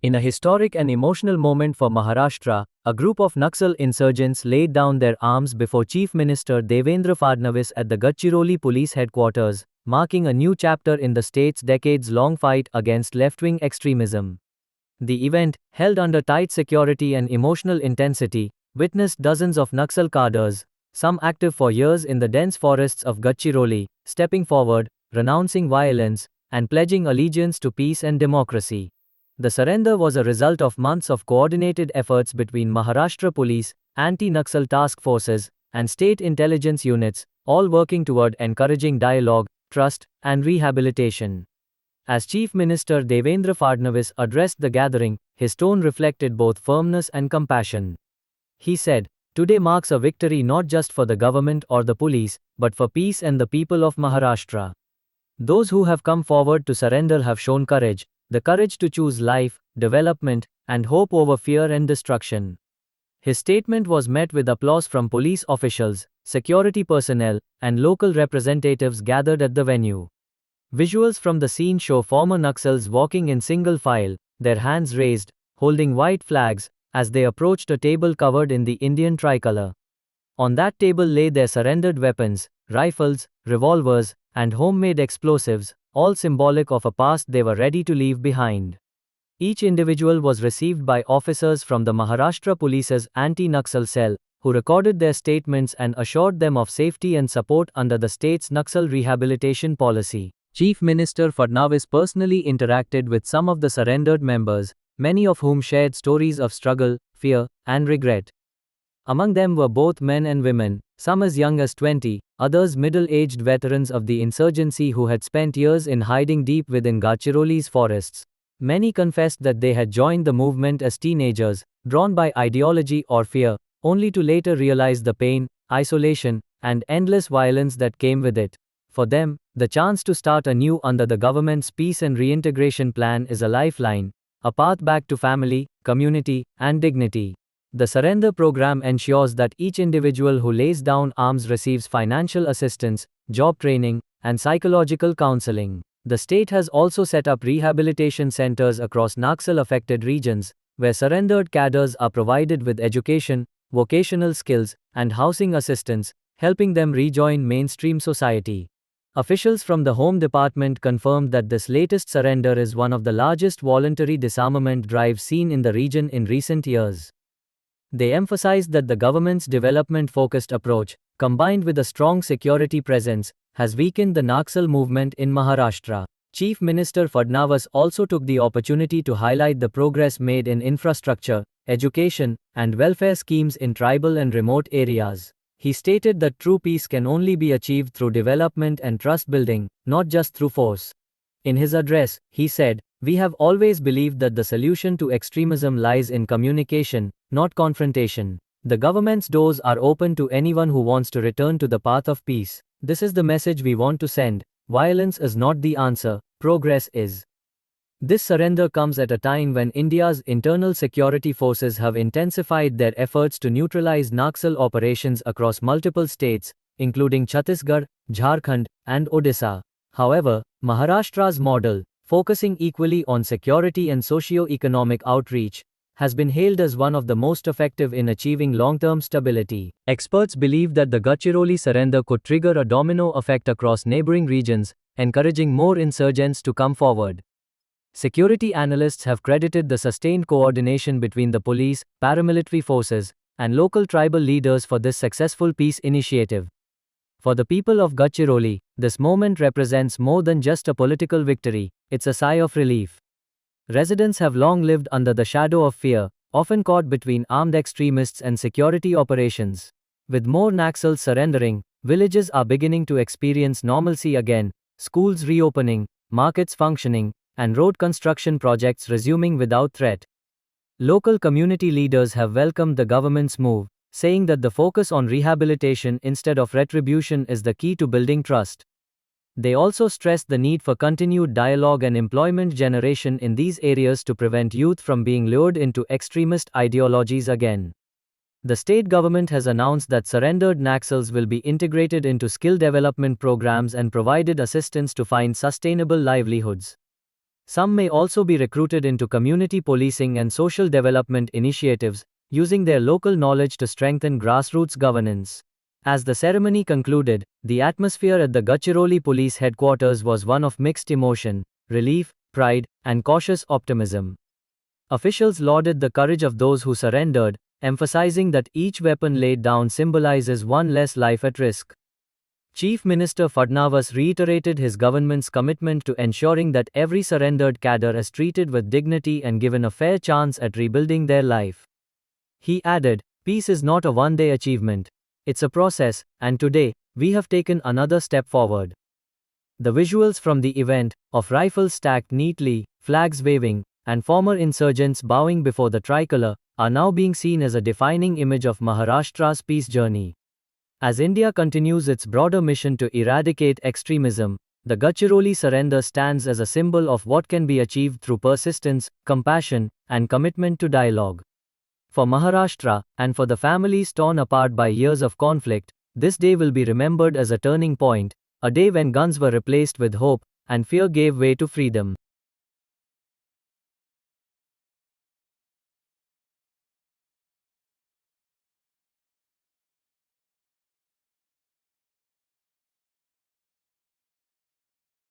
In a historic and emotional moment for Maharashtra, a group of Naxal insurgents laid down their arms before Chief Minister Devendra Fadnavis at the Gadchiroli police headquarters, marking a new chapter in the state's decades-long fight against left-wing extremism. The event, held under tight security and emotional intensity, witnessed dozens of Naxal cadres, some active for years in the dense forests of Gadchiroli, stepping forward, renouncing violence, and pledging allegiance to peace and democracy. The surrender was a result of months of coordinated efforts between Maharashtra Police, anti-Naxal task forces, and state intelligence units, all working toward encouraging dialogue, trust, and rehabilitation. As Chief Minister Devendra Fadnavis addressed the gathering, his tone reflected both firmness and compassion. He said, "Today marks a victory not just for the government or the police, but for peace and the people of Maharashtra. Those who have come forward to surrender have shown courage, the courage to choose life, development, and hope over fear and destruction." His statement was met with applause from police officials, security personnel, and local representatives gathered at the venue. Visuals from the scene show former Naxals walking in single file, their hands raised, holding white flags, as they approached a table covered in the Indian tricolor. On that table lay their surrendered weapons, rifles, revolvers, and homemade explosives, all symbolic of a past they were ready to leave behind. Each individual was received by officers from the Maharashtra Police's anti-Naxal cell, who recorded their statements and assured them of safety and support under the state's Naxal rehabilitation policy. Chief Minister Fadnavis personally interacted with some of the surrendered members, many of whom shared stories of struggle, fear, and regret. Among them were both men and women, some as young as 20, others middle-aged veterans of the insurgency who had spent years in hiding deep within Gadchiroli's forests. Many confessed that they had joined the movement as teenagers, drawn by ideology or fear, only to later realize the pain, isolation, and endless violence that came with it. For them, the chance to start anew under the government's peace and reintegration plan is a lifeline, a path back to family, community, and dignity. The surrender program ensures that each individual who lays down arms receives financial assistance, job training, and psychological counseling. The state has also set up rehabilitation centers across Naxal-affected regions, where surrendered cadres are provided with education, vocational skills, and housing assistance, helping them rejoin mainstream society. Officials from the Home Department confirmed that this latest surrender is one of the largest voluntary disarmament drives seen in the region in recent years. They emphasized that the government's development-focused approach, combined with a strong security presence, has weakened the Naxal movement in Maharashtra. Chief Minister Fadnavis also took the opportunity to highlight the progress made in infrastructure, education, and welfare schemes in tribal and remote areas. He stated that true peace can only be achieved through development and trust building, not just through force. In his address, he said, "We have always believed that the solution to extremism lies in communication, not confrontation. The government's doors are open to anyone who wants to return to the path of peace. This is the message we want to send. Violence is not the answer, progress is." This surrender comes at a time when India's internal security forces have intensified their efforts to neutralize Naxal operations across multiple states, including Chhattisgarh, Jharkhand, and Odisha. However, Maharashtra's model, focusing equally on security and socio-economic outreach, has been hailed as one of the most effective in achieving long-term stability. Experts believe that the Gadchiroli surrender could trigger a domino effect across neighboring regions, encouraging more insurgents to come forward. Security analysts have credited the sustained coordination between the police, paramilitary forces, and local tribal leaders for this successful peace initiative. For the people of Gadchiroli, this moment represents more than just a political victory, it's a sigh of relief. Residents have long lived under the shadow of fear, often caught between armed extremists and security operations. With more Naxals surrendering, villages are beginning to experience normalcy again, schools reopening, markets functioning, and road construction projects resuming without threat. Local community leaders have welcomed the government's move, saying that the focus on rehabilitation instead of retribution is the key to building trust. They also stressed the need for continued dialogue and employment generation in these areas to prevent youth from being lured into extremist ideologies again. The state government has announced that surrendered Naxals will be integrated into skill development programs and provided assistance to find sustainable livelihoods. Some may also be recruited into community policing and social development initiatives, using their local knowledge to strengthen grassroots governance. As the ceremony concluded, the atmosphere at the Gadchiroli police headquarters was one of mixed emotion, relief, pride, and cautious optimism. Officials lauded the courage of those who surrendered, emphasizing that each weapon laid down symbolizes one less life at risk. Chief Minister Fadnavis reiterated his government's commitment to ensuring that every surrendered cadre is treated with dignity and given a fair chance at rebuilding their life. He added, "Peace is not a one-day achievement. It's a process, and today, we have taken another step forward." The visuals from the event, of rifles stacked neatly, flags waving, and former insurgents bowing before the tricolor, are now being seen as a defining image of Maharashtra's peace journey. As India continues its broader mission to eradicate extremism, the Gadchiroli surrender stands as a symbol of what can be achieved through persistence, compassion, and commitment to dialogue. For Maharashtra, and for the families torn apart by years of conflict, this day will be remembered as a turning point, a day when guns were replaced with hope, and fear gave way to freedom.